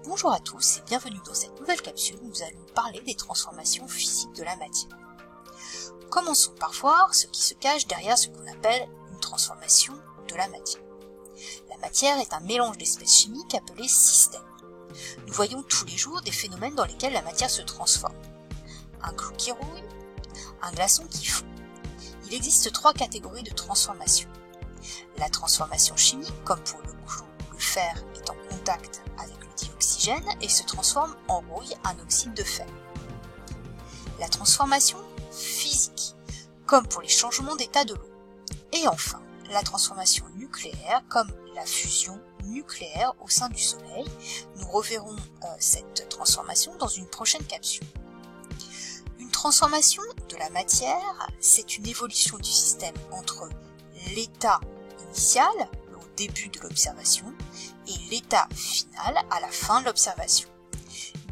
Bonjour à tous et bienvenue dans cette nouvelle capsule où nous allons parler des transformations physiques de la matière. Commençons par voir ce qui se cache derrière ce qu'on appelle une transformation de la matière. La matière est un mélange d'espèces chimiques appelées systèmes. Nous voyons tous les jours des phénomènes dans lesquels la matière se transforme. Un clou qui rouille, un glaçon qui fond. Il existe trois catégories de transformation. La transformation chimique, comme pour le clou, le fer est en contact avec le dioxygène et se transforme en rouille, un oxyde de fer. La transformation physique, comme pour les changements d'état de l'eau. Et enfin, la transformation nucléaire, comme la fusion nucléaire au sein du Soleil. Nous reverrons cette transformation dans une prochaine capsule. Une transformation de la matière, c'est une évolution du système entre l'état initial, au début de l'observation, et l'état final à la fin de l'observation.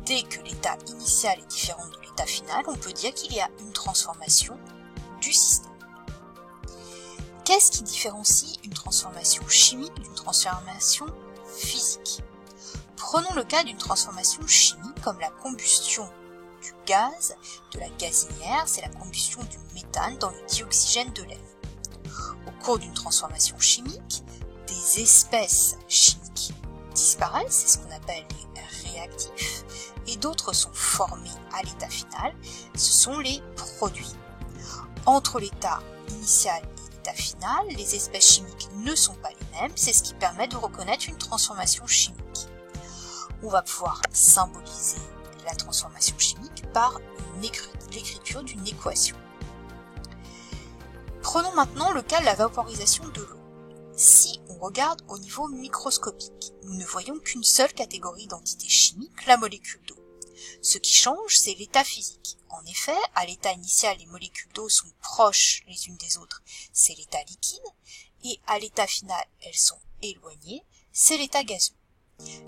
Dès que l'état initial est différent de l'état final, on peut dire qu'il y a une transformation du système. Qu'est-ce qui différencie une transformation chimique d'une transformation physique? Prenons le cas d'une transformation chimique comme la combustion du gaz, de la gazinière, c'est la combustion du méthane dans le dioxygène de l'air. Au cours d'une transformation chimique, des espèces chimiques disparaissent, c'est ce qu'on appelle les réactifs, et d'autres sont formés à l'état final, ce sont les produits. Entre l'état initial et l'état final, les espèces chimiques ne sont pas les mêmes, c'est ce qui permet de reconnaître une transformation chimique. On va pouvoir symboliser la transformation chimique par l'écriture d'une équation. Prenons maintenant le cas de la vaporisation de l'eau. Si on regarde au niveau microscopique, nous ne voyons qu'une seule catégorie d'entités chimiques, la molécule d'eau. Ce qui change, c'est l'état physique. En effet, à l'état initial, les molécules d'eau sont proches les unes des autres, c'est l'état liquide, et à l'état final, elles sont éloignées, c'est l'état gazeux.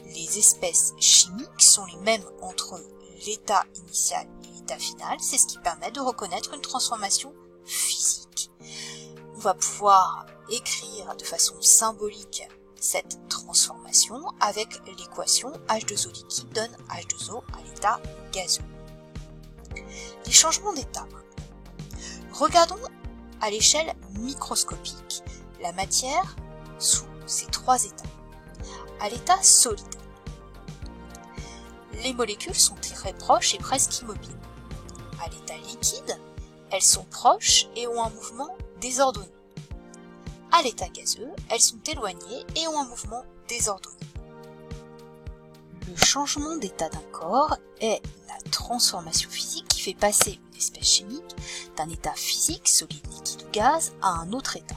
Les espèces chimiques sont les mêmes entre l'état initial et l'état final, c'est ce qui permet de reconnaître une transformation physique. On va pouvoir écrire de façon symbolique cette transformation avec l'équation H2O liquide donne H2O à l'état gazeux. Les changements d'état. Regardons à l'échelle microscopique la matière sous ces trois états. À l'état solide, les molécules sont très proches et presque immobiles. À l'état liquide, elles sont proches et ont un mouvement désordonné. À l'état gazeux, elles sont éloignées et ont un mouvement désordonné. Le changement d'état d'un corps est la transformation physique qui fait passer une espèce chimique d'un état physique, solide, liquide ou gaz, à un autre état.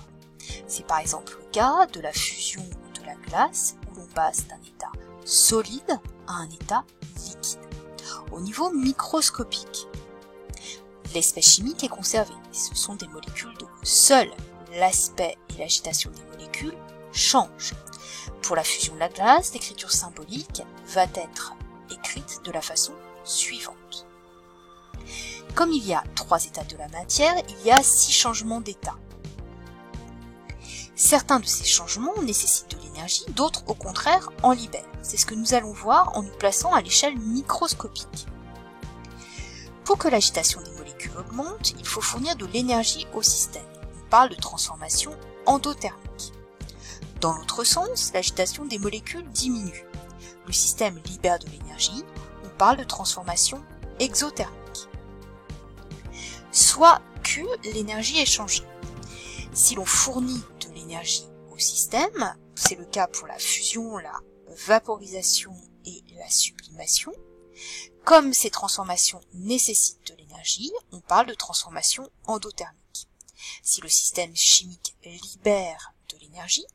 C'est par exemple le cas de la fusion de la glace où l'on passe d'un état solide à un état liquide. Au niveau microscopique, l'espèce chimique est conservée, ce sont des molécules d'eau. Seul l'aspect et l'agitation des molécules changent. Pour la fusion de la glace, l'écriture symbolique va être écrite de la façon suivante. Comme il y a trois états de la matière, il y a 6 changements d'état. Certains de ces changements nécessitent de l'énergie, d'autres au contraire en libèrent. C'est ce que nous allons voir en nous plaçant à l'échelle microscopique. Pour que l'agitation des molécules augmente, il faut fournir de l'énergie au système. On parle de transformation endothermique. Dans l'autre sens, l'agitation des molécules diminue. Le système libère de l'énergie, on parle de transformation exothermique. Soit que l'énergie est changée. Si l'on fournit de l'énergie au système, c'est le cas pour la fusion, la vaporisation et la sublimation, comme ces transformations nécessitent de l'énergie, on parle de transformation endothermique. Si le système chimique libère de l'énergie,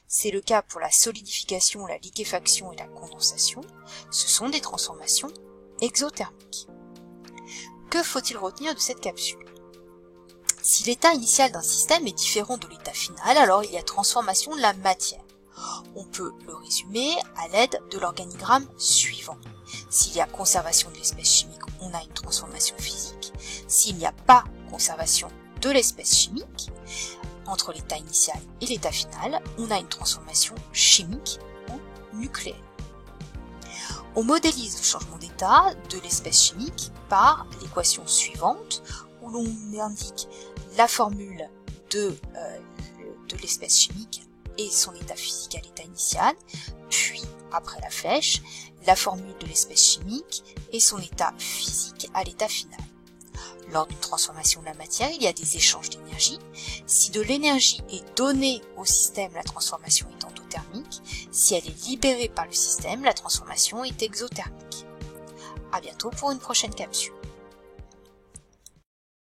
c'est le cas pour la solidification, la liquéfaction et la condensation, ce sont des transformations exothermiques. Que faut-il retenir de cette capsule? Si l'état initial d'un système est différent de l'état final, alors il y a transformation de la matière. On peut le résumer à l'aide de l'organigramme suivant. S'il y a conservation de l'espèce chimique, on a une transformation physique. S'il n'y a pas conservation de l'espèce chimique, entre l'état initial et l'état final, on a une transformation chimique ou nucléaire. On modélise le changement d'état de l'espèce chimique par l'équation suivante, où l'on indique la formule de l'espèce chimique et son état physique à l'état initial, puis, après la flèche, la formule de l'espèce chimique et son état physique à l'état final. Lors d'une transformation de la matière, il y a des échanges d'énergie. Si de l'énergie est donnée au système, la transformation est endothermique. Si elle est libérée par le système, la transformation est exothermique. À bientôt pour une prochaine capsule.